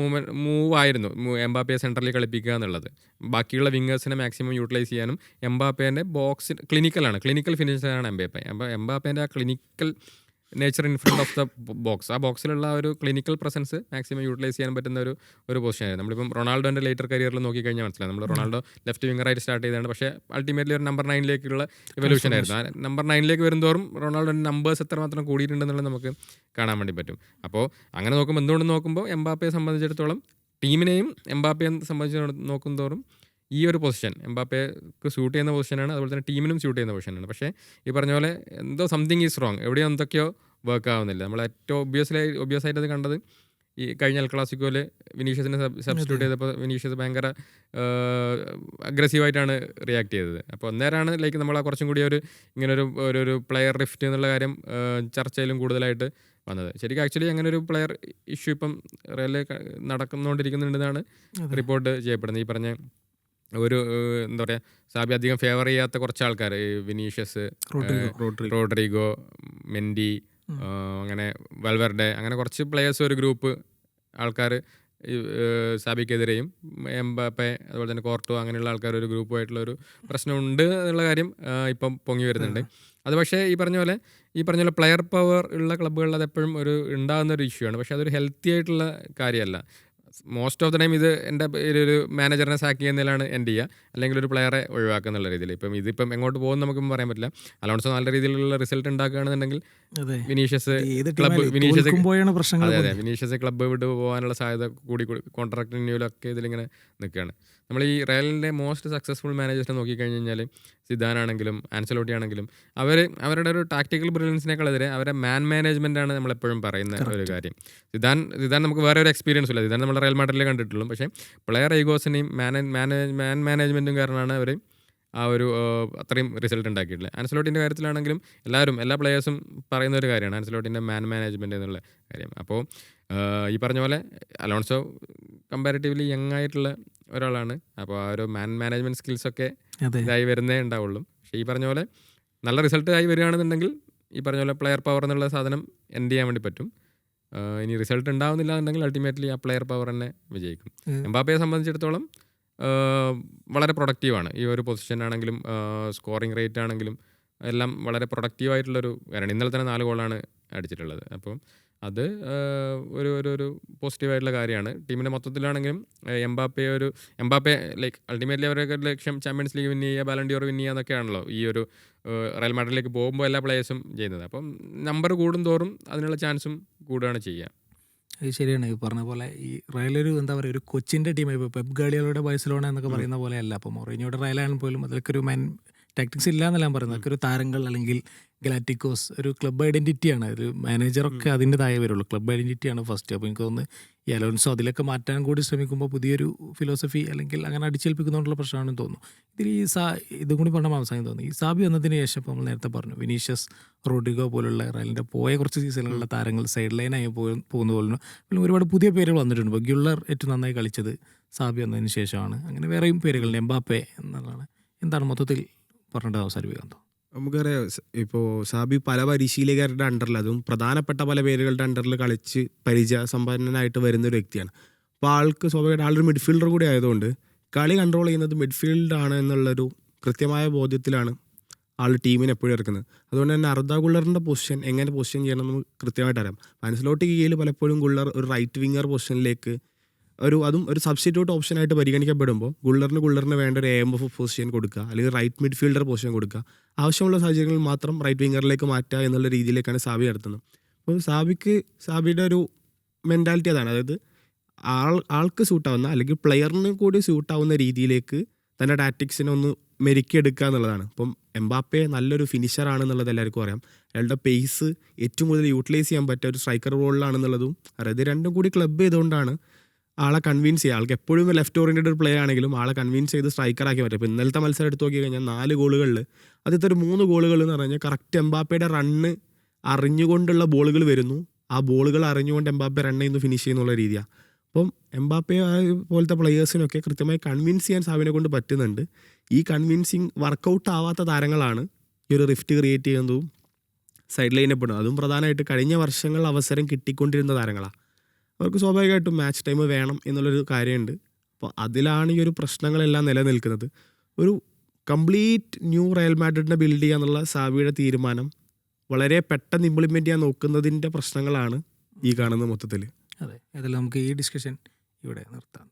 മൂവ് ആയിരുന്നു എംബാപ്പയെ സെൻട്രൽ കളിപ്പിക്കുക എന്നുള്ളത്. ബാക്കിയുള്ള വിങ്ങേഴ്സിനെ മാക്സിമം യൂട്ടിലൈസ് ചെയ്യാനും എംബാപ്പേൻ്റെ ക്ലിനിക്കൽ ഫിനിഷറാണ് എംബാപ്പേൻ്റെ ആ clinical nature in front of the box. ആ ബോക്സിലുള്ള ഒരു ക്ലിനിക്കൽ പ്രസൻസ് മാക്സിമം യൂട്ടിലൈസ് ചെയ്യാൻ പറ്റുന്ന ഒരു പൊസിഷനായിരുന്നു. നമ്മളിപ്പം റൊണാൾഡോൻ്റെ ലേറ്റർ കരിയറിൽ നോക്കിക്കഴിഞ്ഞാൽ മനസ്സിലായി. നമ്മൾ റൊണാൾഡോ ലെഫ്റ്റ് വിങ്ങറായിട്ട് സ്റ്റാർട്ട് ചെയ്തതാണ്. പക്ഷേ അൾട്ടിമേറ്റ്ലി ഒരു നമ്പർ 9 എവല്യൂഷൻ ആയിരുന്നു. ആ നമ്പർ 9 വരുന്നതോറും റൊണാൾഡോൻ്റെ നമ്പേഴ്സ് എത്രമാത്രം കൂടിയിട്ടുണ്ടെന്നുള്ളത് നമുക്ക് കാണാൻ വേണ്ടി പറ്റും. അപ്പോൾ അങ്ങനെ നോക്കുമ്പോൾ എംബാപ്പയെ സംബന്ധിച്ചിടത്തോളം ടീമിനെയും എംബാപ്പയെ സംബന്ധിച്ച് നോക്കുന്തോറും ഈ ഒരു പൊസിഷൻ എംബാപ്പയ്ക്ക് സ്യൂട്ട് ചെയ്യുന്ന പൊസിഷനാണ്. അതുപോലെ തന്നെ ടീമിനും സ്യൂട്ട് ചെയ്യുന്ന പൊസിഷനാണ്. പക്ഷേ ഈ പറഞ്ഞ പോലെ എന്തോ സംതിങ് ഈസ് റോങ്, എവിടെയോ എന്തൊക്കെയോ വർക്ക് ആവുന്നില്ല. നമ്മൾ ഏറ്റവും ഒബ്വിയസ് ആയിട്ട് അത് കണ്ടത് ഈ കഴിഞ്ഞ എൽ ക്ലാസിക്കോയിൽ വിനീഷ്യസിനെ സബ്സ്റ്റിറ്റ്യൂട്ട് ചെയ്തപ്പോൾ വിനീഷ്യസ് ഭയങ്കര അഗ്രസീവായിട്ടാണ് റിയാക്ട് ചെയ്തത്. അപ്പോൾ അന്നേരമാണ് നമ്മൾ കുറച്ചും കൂടി ഇങ്ങനൊരു പ്ലെയർ റിഫ്റ്റ് എന്നുള്ള കാര്യം ചർച്ചയിലും കൂടുതലായിട്ട് വന്നത്. ശരിക്കും ആക്ച്വലി അങ്ങനെ ഒരു പ്ലെയർ ഇഷ്യൂ ഇപ്പം റയലിൽ നടക്കുന്നുകൊണ്ടിരിക്കുന്നുണ്ടെന്നാണ് റിപ്പോർട്ട് ചെയ്യപ്പെടുന്നത്. ഈ പറഞ്ഞ ഒരു എന്താ പറയുക, സാബി അധികം ഫേവർ ചെയ്യാത്ത കുറച്ച് ആൾക്കാർ, വിനീഷ്യസ്, റോഡ്രിഗോ, മെൻഡി, അങ്ങനെ വൽവെർഡെ, അങ്ങനെ കുറച്ച് പ്ലെയേഴ്സ്, ഒരു ഗ്രൂപ്പ് ആൾക്കാർ സാബിക്കെതിരെയും എംബാപ്പെ അതുപോലെ തന്നെ കോർട്ടോ അങ്ങനെയുള്ള ആൾക്കാർ ഒരു ഗ്രൂപ്പുമായിട്ടുള്ളൊരു പ്രശ്നമുണ്ട് എന്നുള്ള കാര്യം ഇപ്പം പൊങ്ങി വരുന്നുണ്ട്. അത് പക്ഷേ ഈ പറഞ്ഞ പോലെ പ്ലെയർ പവർ ഉള്ള ക്ലബ്ബുകളിൽ അതെപ്പോഴും ഉണ്ടാകുന്ന ഒരു ഇഷ്യൂ ആണ്. പക്ഷേ അതൊരു ഹെൽത്തി ആയിട്ടുള്ള കാര്യമല്ല. മോസ്റ്റ് ഓഫ് ദ ടൈം ഇത് എൻ്റെ ഒരു മാനേജറിനെ സാക്ക് ചെയ്യുന്നതിലാണ് എൻ്റെ ചെയ്യുക, അല്ലെങ്കിൽ ഒരു പ്ലെയറെ ഒഴിവാക്കുക എന്നുള്ള രീതിയിൽ. ഇതിപ്പം എങ്ങോട്ട് പോകുമെന്ന് നമുക്കും പറയാൻ പറ്റില്ല. അലോൺസോ നല്ല രീതിയിലുള്ള റിസൾട്ട് ഉണ്ടാക്കുകയാണെന്നുണ്ടെങ്കിൽ വിനീഷ്യസ് ക്ലബ്ബ് വിട്ട് പോകാനുള്ള സാധ്യത കൂടി കോൺട്രാക്ട് റിന്യൂവലൊക്കെ ഇതിലിങ്ങനെ നിൽക്കുകയാണ്. നമ്മൾ ഈ റയലിൻ്റെ മോസ്റ്റ് സക്സസ്ഫുൾ മാനേജേഴ്സിനെ നോക്കിക്കഴിഞ്ഞ് കഴിഞ്ഞാൽ സിദാൻ ആണെങ്കിലും ആൻസലോട്ടി ആണെങ്കിലും അവരുടെ ഒരു ടാക്ടിക്കൽ ബ്രില്യൻസിനേക്കാളെതിരെ അവരുടെ മാനേജ്മെൻറ്റാണ് നമ്മളെപ്പോഴും പറയുന്ന ഒരു കാര്യം. സിദാൻ നമുക്ക് വേറെ ഒരു എക്സ്പീരിയൻസ് ഇല്ല. സിദാൻ നമ്മൾ റയൽ മാഡ്രിഡിലേ കണ്ടിട്ടുള്ളൂ. പക്ഷേ പ്ലെയർ ഈഗോസിനെയും മാനേജ്മെൻറ്റും കാരണമാണ് അവർ ആ ഒരു അത്രയും റിസൾട്ട് ഉണ്ടാക്കിയിട്ടില്ല. ആൻസലോട്ടിൻ്റെ കാര്യത്തിലാണെങ്കിലും എല്ലാ പ്ലെയേഴ്സും പറയുന്ന ഒരു കാര്യമാണ് ആൻസലോട്ടിൻ്റെ മാനേജ്മെൻറ്റ് എന്നുള്ള കാര്യം. അപ്പോൾ ഈ പറഞ്ഞ പോലെ അലോൺസോ കമ്പാരിറ്റീവ്ലി യങ് ആയിട്ടുള്ള ഒരാളാണ്. അപ്പോൾ ആ ഒരു മാനേജ്മെൻറ്റ് സ്കിൽസൊക്കെ അതെ. ഇതായി വരുന്നേ ഉണ്ടാവുള്ളൂ. പക്ഷേ ഈ പറഞ്ഞ പോലെ നല്ല റിസൾട്ട് ആയി വരികയാണെന്നുണ്ടെങ്കിൽ ഈ പറഞ്ഞ പോലെ പ്ലെയർ പവർ എന്നുള്ള സാധനം എൻഡ് ചെയ്യാൻ വേണ്ടി പറ്റും. ഇനി റിസൾട്ട് ഉണ്ടാവുന്നില്ല എന്നുണ്ടെങ്കിൽ അൾട്ടിമേറ്റ്ലി ആ പ്ലെയർ പവർ തന്നെ വിജയിക്കും. എംബാപ്പയെ സംബന്ധിച്ചിടത്തോളം വളരെ പ്രൊഡക്റ്റീവാണ്. ഈ ഒരു പൊസിഷൻ ആണെങ്കിലും സ്കോറിംഗ് റേറ്റ് ആണെങ്കിലും എല്ലാം വളരെ പ്രൊഡക്റ്റീവായിട്ടുള്ളൊരു കാര്യമാണ്. ഇന്നലെ തന്നെ 4 ഗോളാണ് അടിച്ചിട്ടുള്ളത്. അപ്പം അത് ഒരു ഒരു ഒരു പോസിറ്റീവായിട്ടുള്ള കാര്യമാണ്. ടീമിൻ്റെ മൊത്തത്തിലാണെങ്കിലും എംബാപ്പെ ലൈക്ക് അൾട്ടിമേറ്റ്ലി അവരൊക്കെ ലക്ഷ്യം ചാമ്പ്യൻസ് ലീഗ് വിൻ ചെയ്യുക, ബാലൺ ഡി ഓർ വിൻ ചെയ്യുക എന്നൊക്കെയാണല്ലോ ഈ ഒരു റയൽ മാഡ്രിഡിലേക്ക് പോകുമ്പോൾ എല്ലാ പ്ലേയേഴ്സും ചെയ്യുന്നത്. അപ്പം നമ്പർ കൂടുന്തോറും അതിനുള്ള ചാൻസും കൂടുകയാണ് ചെയ്യുക. അത് ശരിയാണ്. ഈ പറഞ്ഞ പോലെ ഈ റയലൊരു എന്താ പറയുക, ഒരു കൊച്ചിൻ്റെ ടീമായി ഇപ്പോൾ പെപ് ഗാർഡിയോളയുടെ ബാഴ്സലോണ എന്നൊക്കെ പറയുന്ന പോലെയല്ല. അപ്പോൾ മൊറീഞ്ഞോയുടെ റയലാണെങ്കിൽ പോലും അതിലൊക്കെ ഒരു ടാക്ടിക്സ് ഇല്ല എന്നല്ല ഞാൻ പറയുന്നത്. അതൊക്കെ ഒരു താരങ്ങൾ അല്ലെങ്കിൽ ഗലാറ്റിക്കോസ് ഒരു ക്ലബ്ബ് ഐഡൻറ്റിറ്റിയാണ്. ഒരു മാനേജറൊക്കെ അതിൻ്റെതായ വരുള്ളൂ. ക്ലബ്ബ് ഐഡൻറ്റിറ്റിയാണ് ഫസ്റ്റ്. അപ്പോൾ എനിക്ക് തോന്നുന്നു ഈ അലോൺസോ അതിലൊക്കെ മാറ്റാൻ കൂടി ശ്രമിക്കുമ്പോൾ പുതിയൊരു ഫിലോസഫി അല്ലെങ്കിൽ അങ്ങനെ അടിച്ചേൽപ്പിക്കുന്നതുകൊണ്ടുള്ള പ്രശ്നമാണെന്ന് തോന്നുന്നു. ഇതിൽ ഇതും കൂടി പറഞ്ഞ അവസാനം തോന്നുന്നു. ഈ സാബി വന്നതിന് ശേഷം ഇപ്പോൾ നമ്മൾ നേരത്തെ പറഞ്ഞു വിനീഷ്യസ്, റോഡ്രിഗോ പോലുള്ള റയലിൻ്റെ പോയ കുറച്ച് സീസണുകളിലെ താരങ്ങൾ സൈഡ് ലൈനായി പോകുന്ന പോലും പിന്നെ ഒരുപാട് പുതിയ പേരുകൾ വന്നിട്ടുണ്ട്. ഇപ്പോൾ ഗ്യുള്ളർ ഏറ്റവും നന്നായി കളിച്ചത് സാബി വന്നതിന് ശേഷമാണ്. അങ്ങനെ വേറെയും പേരുകളുണ്ട്. എംബാപ്പെ എന്നുള്ളതാണ്. എന്താണ് മൊത്തത്തിൽ പറഞ്ഞിട്ട് അവസാനിപ്പിക്കാൻ തോന്നുന്നു? നമുക്കറിയാം ഇപ്പോൾ സാബി പല പരിശീലകരുടെ അണ്ടറിൽ, അതും പ്രധാനപ്പെട്ട പല പേരുകളുടെ അണ്ടറിൽ കളിച്ച് പരിചയ സമ്പന്നനായിട്ട് വരുന്ന ഒരു വ്യക്തിയാണ്. അപ്പോൾ ആൾക്ക് സ്വാഭാവികമായിട്ട് ആളൊരു മിഡ്ഫീൽഡർ കൂടി ആയതുകൊണ്ട് കളി കൺട്രോൾ ചെയ്യുന്നത് മിഡ്ഫീൽഡാണ് എന്നുള്ളൊരു കൃത്യമായ ബോധ്യത്തിലാണ് ആൾ ടീമിനെ എപ്പോഴും ഇറക്കുന്നത്. അതുകൊണ്ട് തന്നെ അർദ ഗുള്ളറിൻ്റെ പൊസിഷൻ എങ്ങനെ പൊസിഷൻ ചെയ്യണം എന്ന് കൃത്യമായിട്ട് അറിയാം. അൻസെലോട്ടി കീഴിൽ പലപ്പോഴും ഗുള്ളർ ഒരു റൈറ്റ് വിങ്ങർ പൊസിഷനിലേക്ക് അതും ഒരു സബ്സ്റ്റിറ്റ്യൂട്ട് ഓപ്ഷനായിട്ട് പരിഗണിക്കപ്പെടുമ്പോൾ ഗുള്ളറിന് വേണ്ട ഒരു എം ഓഫ് പൊസിഷൻ കൊടുക്കുക, അല്ലെങ്കിൽ റൈറ്റ് മിഡ്ഫീൽഡർ പൊസിഷൻ കൊടുക്കുക, ആവശ്യമുള്ള സാഹചര്യങ്ങളിൽ മാത്രം റൈറ്റ് വിങ്ങറിലേക്ക് മാറ്റുക എന്നുള്ള രീതിയിലേക്കാണ് സാബി നടത്തുന്നത്. അപ്പോൾ സാബിയുടെ ഒരു മെൻറ്റാലിറ്റി അതാണ്. അതായത് ആൾക്ക് സൂട്ടാവുന്ന അല്ലെങ്കിൽ പ്ലെയറിന് കൂടി സൂട്ടാവുന്ന രീതിയിലേക്ക് തൻ്റെ ടാക്ടിക്സിനെ ഒന്ന് മെരുക്കിയെടുക്കുക എന്നുള്ളതാണ്. ഇപ്പം എംബാപ്പെ നല്ലൊരു ഫിനിഷറാണെന്നുള്ളത് എല്ലാവർക്കും അറിയാം. അയാളുടെ പേസ് ഏറ്റവും കൂടുതൽ യൂട്ടിലൈസ് ചെയ്യാൻ പറ്റിയ ഒരു സ്ട്രൈക്കർ റോളിലാണെന്നുള്ളതും അറിയാം. ഇത് രണ്ടും കൂടി ക്ലബ്ബ് ചെയ്തുകൊണ്ടാണ് ആളെ കൺവിൻസ് ചെയ്യുക. ആൾക്ക് എപ്പോഴും ലെഫ്റ്റ് ഓറിയൻറ്റഡ് ഒരു പ്ലേ ആണെങ്കിലും ആളെ കൺവിൻസ് ചെയ്ത് സ്ട്രൈക്കറാക്കി പറ്റും. ഇപ്പോൾ ഇന്നലത്തെ മത്സരം എടുത്ത് നോക്കി കഴിഞ്ഞാൽ 4 ഗോളുകളിൽ ആദ്യത്തെ ഒരു 3 ഗോളുകൾ എന്ന് പറഞ്ഞാൽ കറക്റ്റ് എംബാപ്പയുടെ റണ്ണ് അറിഞ്ഞുകൊണ്ടുള്ള ബോളുകൾ വരുന്നു. ആ ബോളുകൾ അറിഞ്ഞുകൊണ്ട് എംബാപ്പെ റണ്ണ് ചെയ്യുന്നു, ഫിനിഷ് ചെയ്യുന്നുള്ള രീതിയാണ്. അപ്പം എംബാപ്പെ പോലത്തെ പ്ലെയേഴ്സിനൊക്കെ കൃത്യമായി കൺവിൻസ് ചെയ്യാൻ സാബിനെ കൊണ്ട് പറ്റുന്നുണ്ട്. ഈ കൺവിൻസിങ് വർക്കൗട്ട് ആവാത്ത താരങ്ങളാണ് ഈ ഒരു റിഫ്റ്റ് ക്രിയേറ്റ് ചെയ്യുന്നതും സൈഡ് ലൈനിൽ പെടുന്നത്. അതും പ്രധാനമായിട്ട് കഴിഞ്ഞ വർഷങ്ങൾ അവസരം കിട്ടിക്കൊണ്ടിരുന്ന താരങ്ങളാണ്. അവർക്ക് സ്വാഭാവികമായിട്ടും മാച്ച് ടൈം വേണം എന്നുള്ളൊരു കാര്യമുണ്ട്. അപ്പോൾ അതിലാണ് ഈ ഒരു പ്രശ്നങ്ങളെല്ലാം നിലനിൽക്കുന്നത്. ഒരു കംപ്ലീറ്റ് ന്യൂ റയൽ മാഡ്രിഡിനെ ബിൽഡ് ചെയ്യുക എന്നുള്ള സാബിയുടെ തീരുമാനം വളരെ പെട്ടെന്ന് ഇംപ്ലിമെൻറ്റ് ചെയ്യാൻ നോക്കുന്നതിൻ്റെ പ്രശ്നങ്ങളാണ് ഈ കാണുന്ന മൊത്തത്തിൽ. അതെ, ഏതായാലും നമുക്ക് ഈ ഡിസ്കഷൻ ഇവിടെ നിർത്താം.